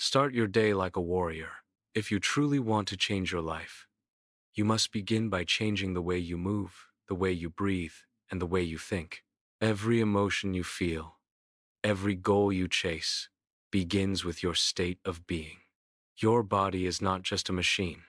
Start your day like a warrior. If you truly want to change your life, you must begin by changing the way you move, the way you breathe, and the way you think. Every emotion you feel, every goal you chase, begins with your state of being. Your body is not just a machine.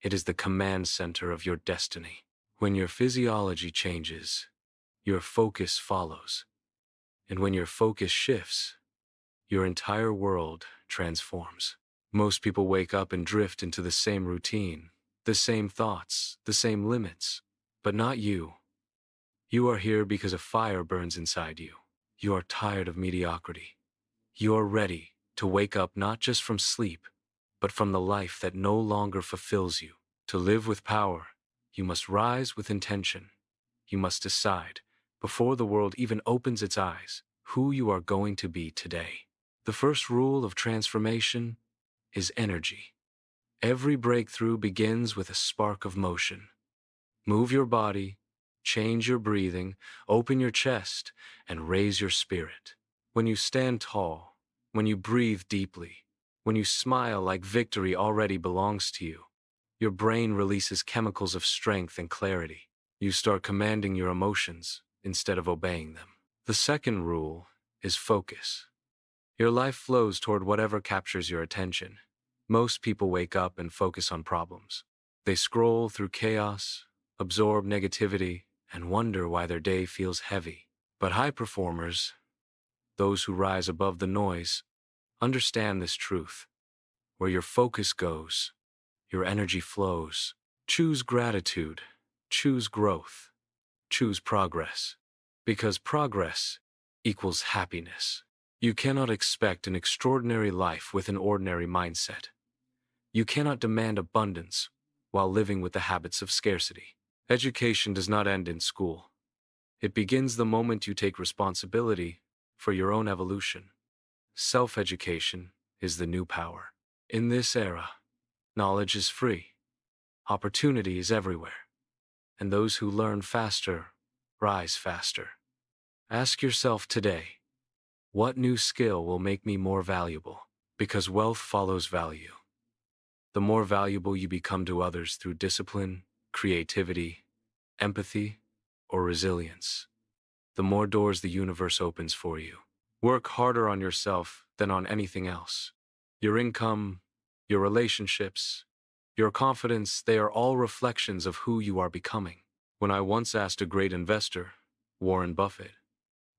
It is the command center of your destiny. When your physiology changes, your focus follows. And when your focus shifts, your entire world transforms. Most people wake up and drift into the same routine, the same thoughts, the same limits. But not you. You are here because a fire burns inside you. You are tired of mediocrity. You are ready to wake up not just from sleep, but from the life that no longer fulfills you. To live with power, you must rise with intention. You must decide, before the world even opens its eyes, who you are going to be today. The first rule of transformation is energy. Every breakthrough begins with a spark of motion. Move your body, change your breathing, open your chest, and raise your spirit. When you stand tall, when you breathe deeply, when you smile like victory already belongs to you, your brain releases chemicals of strength and clarity. You start commanding your emotions instead of obeying them. The second rule is focus. Your life flows toward whatever captures your attention. Most people wake up and focus on problems. They scroll through chaos, absorb negativity, and wonder why their day feels heavy. But high performers, those who rise above the noise, understand this truth. Where your focus goes, your energy flows. Choose gratitude, choose growth, choose progress. Because progress equals happiness. You cannot expect an extraordinary life with an ordinary mindset. You cannot demand abundance while living with the habits of scarcity. Education does not end in school. It begins the moment you take responsibility for your own evolution. Self-education is the new power. In this era, knowledge is free. Opportunity is everywhere. And those who learn faster rise faster. Ask yourself today, what new skill will make me more valuable? Because wealth follows value. The more valuable you become to others through discipline, creativity, empathy, or resilience, the more doors the universe opens for you. Work harder on yourself than on anything else. Your income, your relationships, your confidence, they are all reflections of who you are becoming. When I once asked a great investor, Warren Buffett,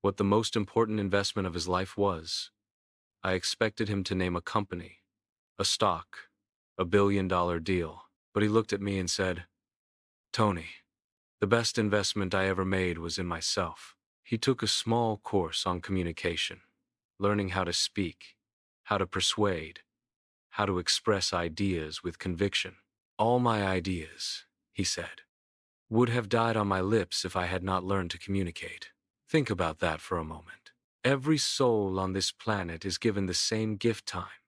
what the most important investment of his life was, I expected him to name a company, a stock, a $1 billion deal. But he looked at me and said, "Tony, the best investment I ever made was in myself." He took a small course on communication, learning how to speak, how to persuade, how to express ideas with conviction. All my ideas, he said, would have died on my lips if I had not learned to communicate. Think about that for a moment. Every soul on this planet is given the same gift time,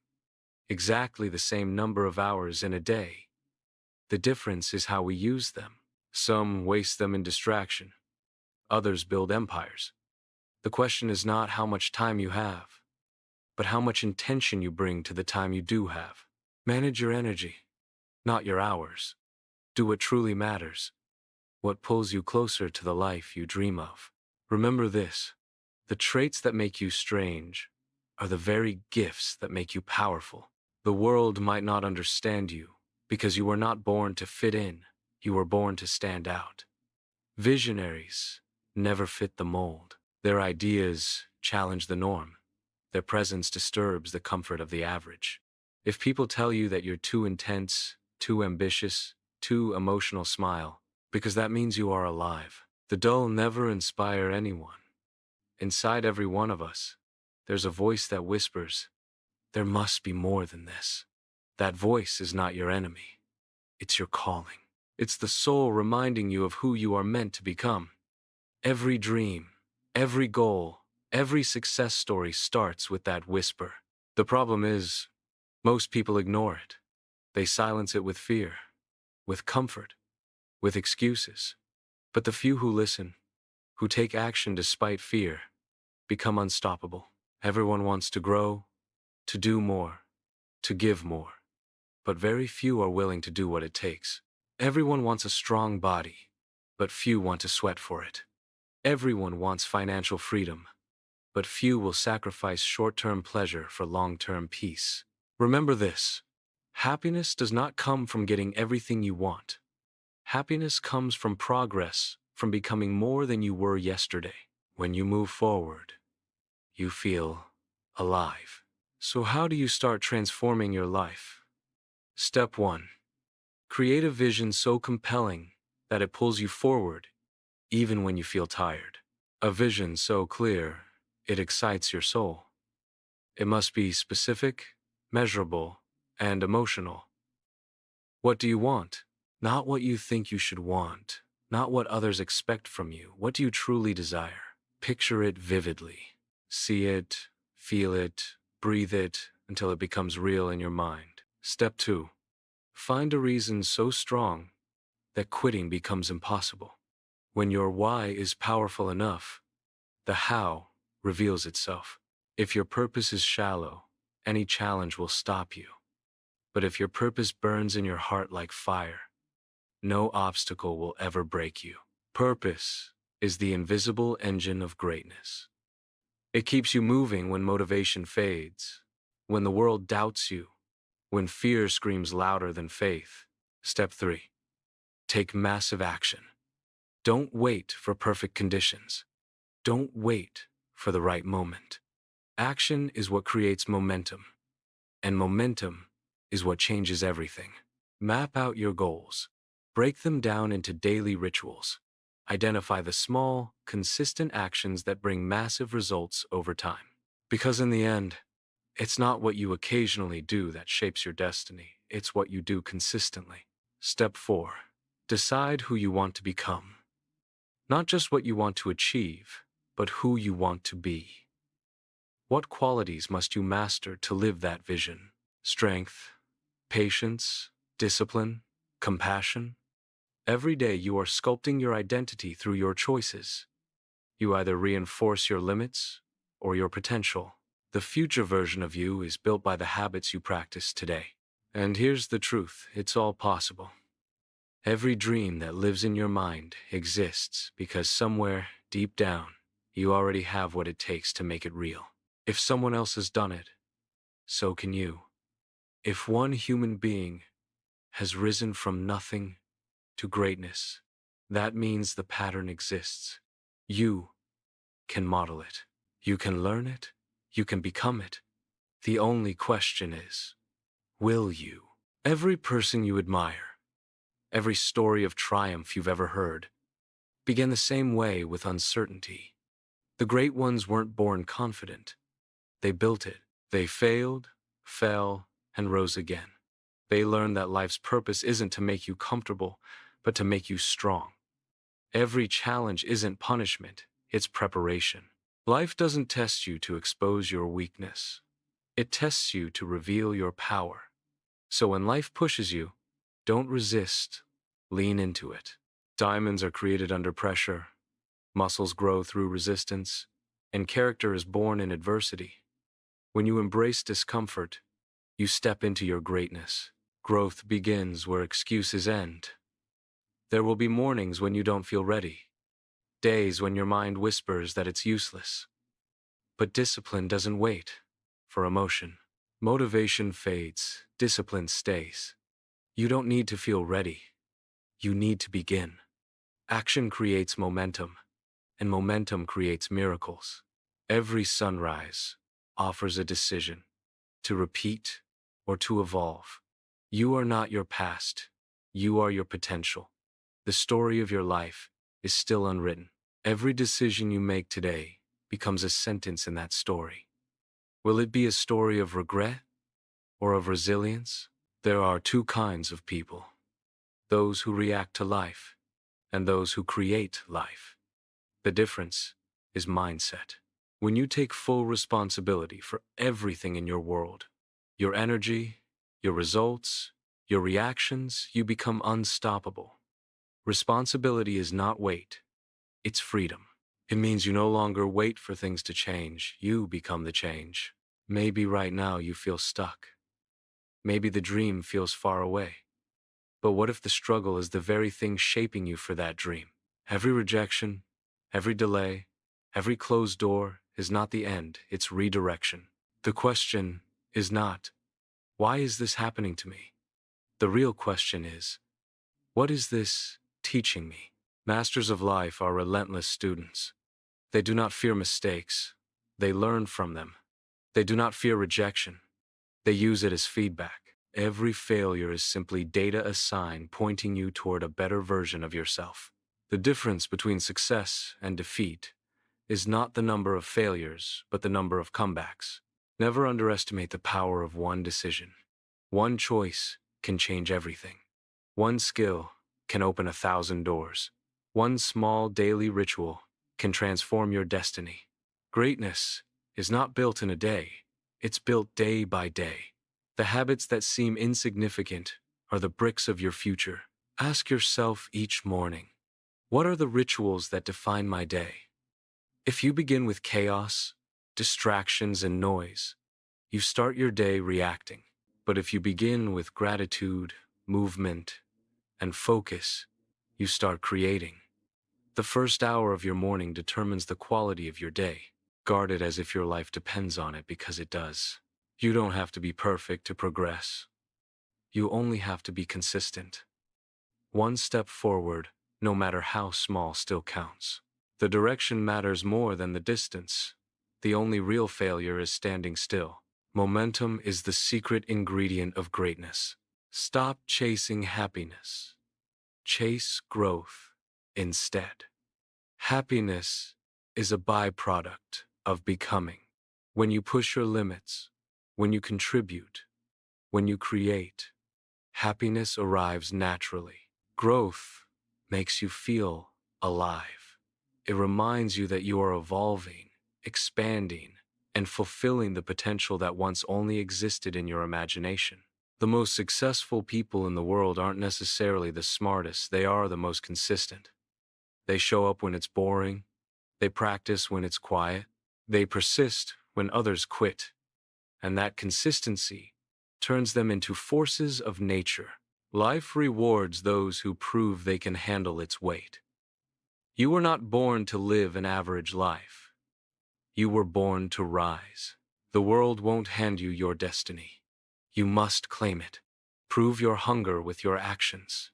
exactly the same number of hours in a day. The difference is how we use them. Some waste them in distraction. Others build empires. The question is not how much time you have, but how much intention you bring to the time you do have. Manage your energy, not your hours. Do what truly matters, what pulls you closer to the life you dream of. Remember this, the traits that make you strange are the very gifts that make you powerful. The world might not understand you because you were not born to fit in, you were born to stand out. Visionaries never fit the mold. Their ideas challenge the norm. Their presence disturbs the comfort of the average. If people tell you that you're too intense, too ambitious, too emotional, smile, because that means you are alive. The dull never inspire anyone. Inside every one of us, there's a voice that whispers, there must be more than this. That voice is not your enemy. It's your calling. It's the soul reminding you of who you are meant to become. Every dream, every goal, every success story starts with that whisper. The problem is, most people ignore it. They silence it with fear, with comfort, with excuses. But the few who listen, who take action despite fear, become unstoppable. Everyone wants to grow, to do more, to give more, but very few are willing to do what it takes. Everyone wants a strong body, but few want to sweat for it. Everyone wants financial freedom, but few will sacrifice short-term pleasure for long-term peace. Remember this: happiness does not come from getting everything you want. Happiness comes from progress, from becoming more than you were yesterday. When you move forward, you feel alive. So how do you start transforming your life? Step 1. Create a vision so compelling that it pulls you forward, even when you feel tired. A vision so clear, it excites your soul. It must be specific, measurable, and emotional. What do you want? Not what you think you should want, not what others expect from you. What do you truly desire? Picture it vividly. See it, feel it, breathe it until it becomes real in your mind. Step 2. Find a reason so strong that quitting becomes impossible. When your why is powerful enough, the how reveals itself. If your purpose is shallow, any challenge will stop you. But if your purpose burns in your heart like fire, no obstacle will ever break you. Purpose is the invisible engine of greatness. It keeps you moving when motivation fades, when the world doubts you, when fear screams louder than faith. Step 3. Take massive action. Don't wait for perfect conditions. Don't wait for the right moment. Action is what creates momentum, and momentum is what changes everything. Map out your goals. Break them down into daily rituals. Identify the small, consistent actions that bring massive results over time. Because in the end, it's not what you occasionally do that shapes your destiny. It's what you do consistently. Step 4. Decide who you want to become. Not just what you want to achieve, but who you want to be. What qualities must you master to live that vision? Strength, patience, discipline, compassion. Every day you are sculpting your identity through your choices. You either reinforce your limits or your potential. The future version of you is built by the habits you practice today. And here's the truth: it's all possible. Every dream that lives in your mind exists because somewhere deep down, you already have what it takes to make it real. If someone else has done it, so can you. If one human being has risen from nothing to greatness, that means the pattern exists. You can model it. You can learn it. You can become it. The only question is, will you? Every person you admire, every story of triumph you've ever heard, began the same way, with uncertainty. The great ones weren't born confident. They built it. They failed, fell, and rose again. They learned that life's purpose isn't to make you comfortable, but to make you strong. Every challenge isn't punishment, it's preparation. Life doesn't test you to expose your weakness. It tests you to reveal your power. So when life pushes you, don't resist, lean into it. Diamonds are created under pressure, muscles grow through resistance, and character is born in adversity. When you embrace discomfort, you step into your greatness. Growth begins where excuses end. There will be mornings when you don't feel ready, days when your mind whispers that it's useless. But discipline doesn't wait for emotion. Motivation fades, discipline stays. You don't need to feel ready. You need to begin. Action creates momentum, and momentum creates miracles. Every sunrise offers a decision: to repeat or to evolve. You are not your past. You are your potential. The story of your life is still unwritten. Every decision you make today becomes a sentence in that story. Will it be a story of regret or of resilience? There are two kinds of people: those who react to life and those who create life. The difference is mindset. When you take full responsibility for everything in your world, your energy, your results, your reactions, you become unstoppable. Responsibility is not weight, it's freedom. It means you no longer wait for things to change, you become the change. Maybe right now you feel stuck. Maybe the dream feels far away. But what if the struggle is the very thing shaping you for that dream? Every rejection, every delay, every closed door is not the end, it's redirection. The question is not, why is this happening to me? The real question is, what is this teaching me? Masters of life are relentless students. They do not fear mistakes. They learn from them. They do not fear rejection. They use it as feedback. Every failure is simply data, a sign pointing you toward a better version of yourself. The difference between success and defeat is not the number of failures, but the number of comebacks. Never underestimate the power of one decision. One choice can change everything. One skill can open 1,000 doors. One small daily ritual can transform your destiny. Greatness is not built in a day, it's built day by day. The habits that seem insignificant are the bricks of your future. Ask yourself each morning, what are the rituals that define my day? If you begin with chaos, distractions, and noise, you start your day reacting. But if you begin with gratitude, movement, and focus, you start creating. The first hour of your morning determines the quality of your day. Guard it as if your life depends on it, because it does. You don't have to be perfect to progress. You only have to be consistent. One step forward, no matter how small, still counts. The direction matters more than the distance. The only real failure is standing still. Momentum is the secret ingredient of greatness. Stop chasing happiness. Chase growth instead. Happiness is a byproduct of becoming. When you push your limits, when you contribute, when you create, happiness arrives naturally. Growth makes you feel alive. It reminds you that you are evolving, expanding, and fulfilling the potential that once only existed in your imagination. The most successful people in the world aren't necessarily the smartest, they are the most consistent. They show up when it's boring, they practice when it's quiet, they persist when others quit, and that consistency turns them into forces of nature. Life rewards those who prove they can handle its weight. You were not born to live an average life. You were born to rise. The world won't hand you your destiny. You must claim it. Prove your hunger with your actions,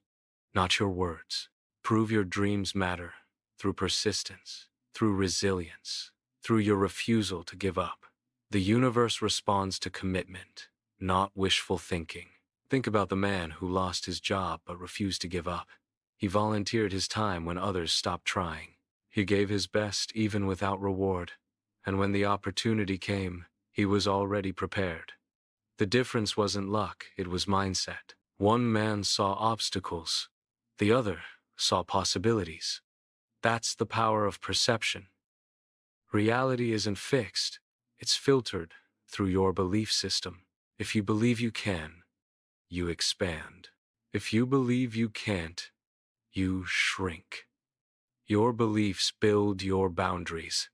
not your words. Prove your dreams matter through persistence, through resilience, through your refusal to give up. The universe responds to commitment, not wishful thinking. Think about the man who lost his job but refused to give up. He volunteered his time when others stopped trying. He gave his best even without reward. And when the opportunity came, he was already prepared. The difference wasn't luck, it was mindset. One man saw obstacles, the other saw possibilities. That's the power of perception. Reality isn't fixed, it's filtered through your belief system. If you believe you can, you expand. If you believe you can't, you shrink. Your beliefs build your boundaries.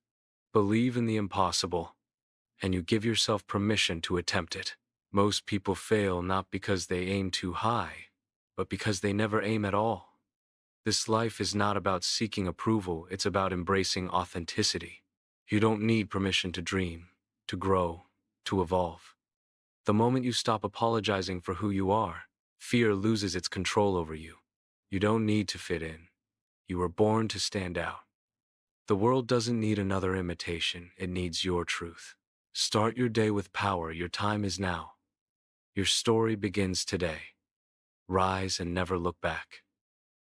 Believe in the impossible, and you give yourself permission to attempt it. Most people fail not because they aim too high, but because they never aim at all. This life is not about seeking approval, it's about embracing authenticity. You don't need permission to dream, to grow, to evolve. The moment you stop apologizing for who you are, fear loses its control over you. You don't need to fit in. You were born to stand out. The world doesn't need another imitation, it needs your truth. Start your day with power, your time is now. Your story begins today. Rise and never look back.